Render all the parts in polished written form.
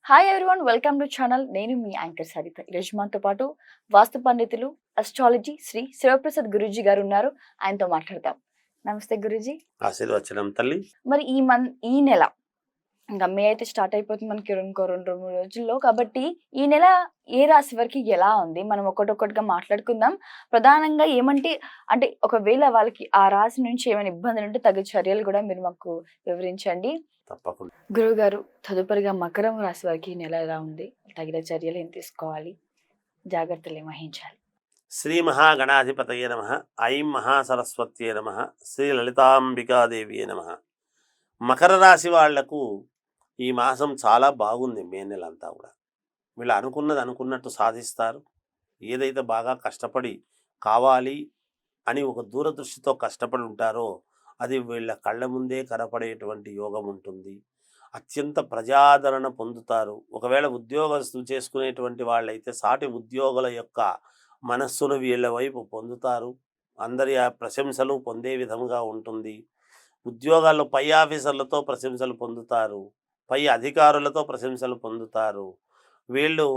Hi everyone, welcome to channel. నేను మీ anchor Saritha. ఈరోజు మనతో పాటు వాస్తు పండితులు, అస్ట్రాలజీ శ్రీ శివప్రసాద్ గురూజీ గారు ఉన్నారు. ఆయనతో మాట్లాడదాం. నమస్తే గురూజీ. ఆశీర్వచనం తల్లి. మరి ఈ నెల ఇంకా మే అయితే స్టార్ట్ అయిపోతుంది మనకి ఇంకో 2-3 రోజుల్లో. కాబట్టి ఈ నెల ఏ రాశి వరకు ఎలా ఉంది మనం ఒక్కొక్కటిగా మాట్లాడుకుందాం. ప్రధానంగా అంటే ఒకవేళ వాళ్ళకి ఆ రాశి నుంచి ఏమైనా ఇబ్బందులు ఉంటే తగు చర్యలు కూడా మీరు మాకు వివరించండి. తప్పకుండా. గురువు గారు, తదుపరిగా మకరం రాశి వారికి ఈ నెల ఎలా ఉంది? తగిన చర్యలు ఏం తీసుకోవాలి? జాగ్రత్తలు ఏం వహించాలి? శ్రీ మహాగణాధిపతయే నమః. ఐం మహాసరస్వత్యే నమః. శ్రీ లలితాంబికాదేవియే నమః. మకర రాశి వాళ్లకు ఈ మాసం చాలా బాగుంది. మే నెలంతా కూడా వీళ్ళు అనుకున్నది అనుకున్నట్టు సాధిస్తారు. ఏదైతే బాగా కష్టపడి కావాలి అని ఒక దూరదృష్టితో కష్టపడి ఉంటారో అది వీళ్ళ కళ్ళ ముందే కనపడేటువంటి యోగం ఉంటుంది. అత్యంత ప్రజాదరణ పొందుతారు. ఒకవేళ ఉద్యోగస్తులు చేసుకునేటువంటి వాళ్ళైతే సాటి ఉద్యోగుల యొక్క మనస్సును వీళ్ళ వైపు పొందుతారు. అందరి ఆ ప్రశంసలు పొందే విధంగా ఉంటుంది. ఉద్యోగాల్లో పై ఆఫీసర్లతో ప్రశంసలు పొందుతారు. పై అధికారులతో ప్రశంసలు పొందుతారు. వీళ్ళు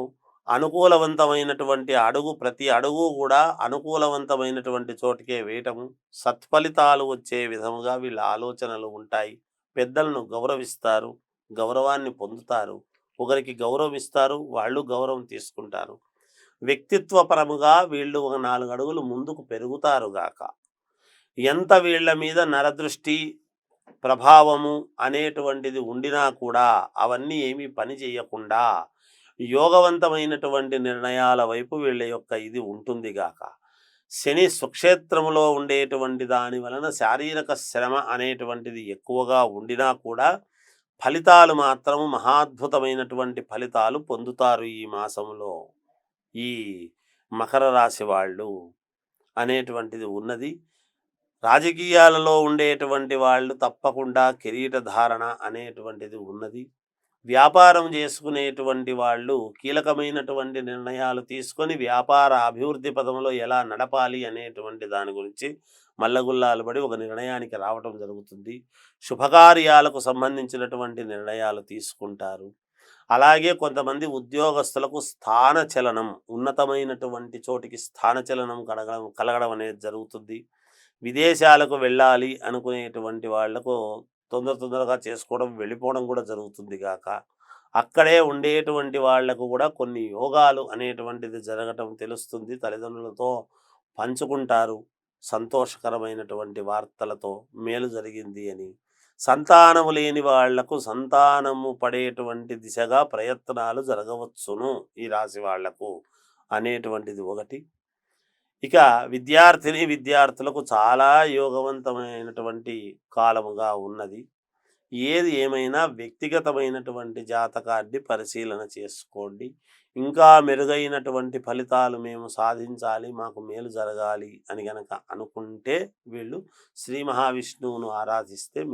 అనుకూలవంతమైనటువంటి ప్రతి అడుగు కూడా అనుకూలవంతమైనటువంటి చోటుకే వేయటము, సత్ఫలితాలు వచ్చే విధముగా వీళ్ళ ఆలోచనలు ఉంటాయి. పెద్దలను గౌరవిస్తారు, గౌరవాన్ని పొందుతారు. ఒకరికి గౌరవం ఇస్తారు, వాళ్ళు గౌరవం తీసుకుంటారు. వ్యక్తిత్వపరముగా వీళ్ళు ఒక 4 అడుగులు ముందుకు పెరుగుతారు గాక. ఎంత వీళ్ళ మీద నరదృష్టి ప్రభావము అనేటువంటిది ఉండినా కూడా అవన్నీ ఏమీ పని చేయకుండా యోగవంతమైనటువంటి నిర్ణయాల వైపు వీళ్ళ యొక్క ఇది ఉంటుంది గాక. శని స్వక్షేత్రములో ఉండేటువంటి దాని వలన శారీరక శ్రమ అనేటువంటిది ఎక్కువగా ఉండినా కూడా ఫలితాలు మాత్రం మహాద్భుతమైనటువంటి ఫలితాలు పొందుతారు ఈ మాసంలో ఈ మకర రాశి వాళ్ళు అనేటువంటిది ఉన్నది. రాజకీయాలలో ఉండేటువంటి వాళ్ళు తప్పకుండా కిరీట ధారణ అనేటువంటిది ఉన్నది. వ్యాపారం చేసుకునేటువంటి వాళ్ళు కీలకమైనటువంటి నిర్ణయాలు తీసుకొని వ్యాపార అభివృద్ధి పదంలో ఎలా నడపాలి అనేటువంటి దాని గురించి మల్లగుల్లాలు పడి ఒక నిర్ణయానికి రావటం జరుగుతుంది. శుభకార్యాలకు సంబంధించినటువంటి నిర్ణయాలు తీసుకుంటారు. అలాగే కొంతమంది ఉద్యోగస్తులకు స్థానచలనం, ఉన్నతమైనటువంటి చోటికి స్థానచలనం కలగడం అనేది జరుగుతుంది. విదేశాలకు వెళ్ళాలి అనుకునేటువంటి వాళ్లకు తొందరగా చేసుకోవడం, వెళ్ళిపోవడం కూడా జరుగుతుంది గాక. అక్కడే ఉండేటువంటి వాళ్లకు కూడా కొన్ని యోగాలు అనేటువంటిది జరగటం తెలుస్తుంది. తల్లిదండ్రులతో పంచుకుంటారు సంతోషకరమైనటువంటి వార్తలతో మేలు జరిగింది అని. సంతానము లేని వాళ్లకు సంతానము పడేటువంటి దిశగా ప్రయత్నాలు జరగవచ్చును ఈ రాశి వాళ్లకు అనేటువంటిది ఒకటి. ఇక విద్యార్థులకు చాలా యోగవంతమైనటువంటి కాలముగా ఉన్నది. ఏది ఏమైనా వ్యక్తిగతమైనటువంటి జాతకాన్ని పరిశీలన చేసుకోండి. ఇంకా మెరుగైనటువంటి ఫలితాలు మేము సాధించాలి, మాకు మేలు జరగాలి అని గనక అనుకుంటే వీళ్ళు శ్రీ మహావిష్ణువును ఆరాధిస్తే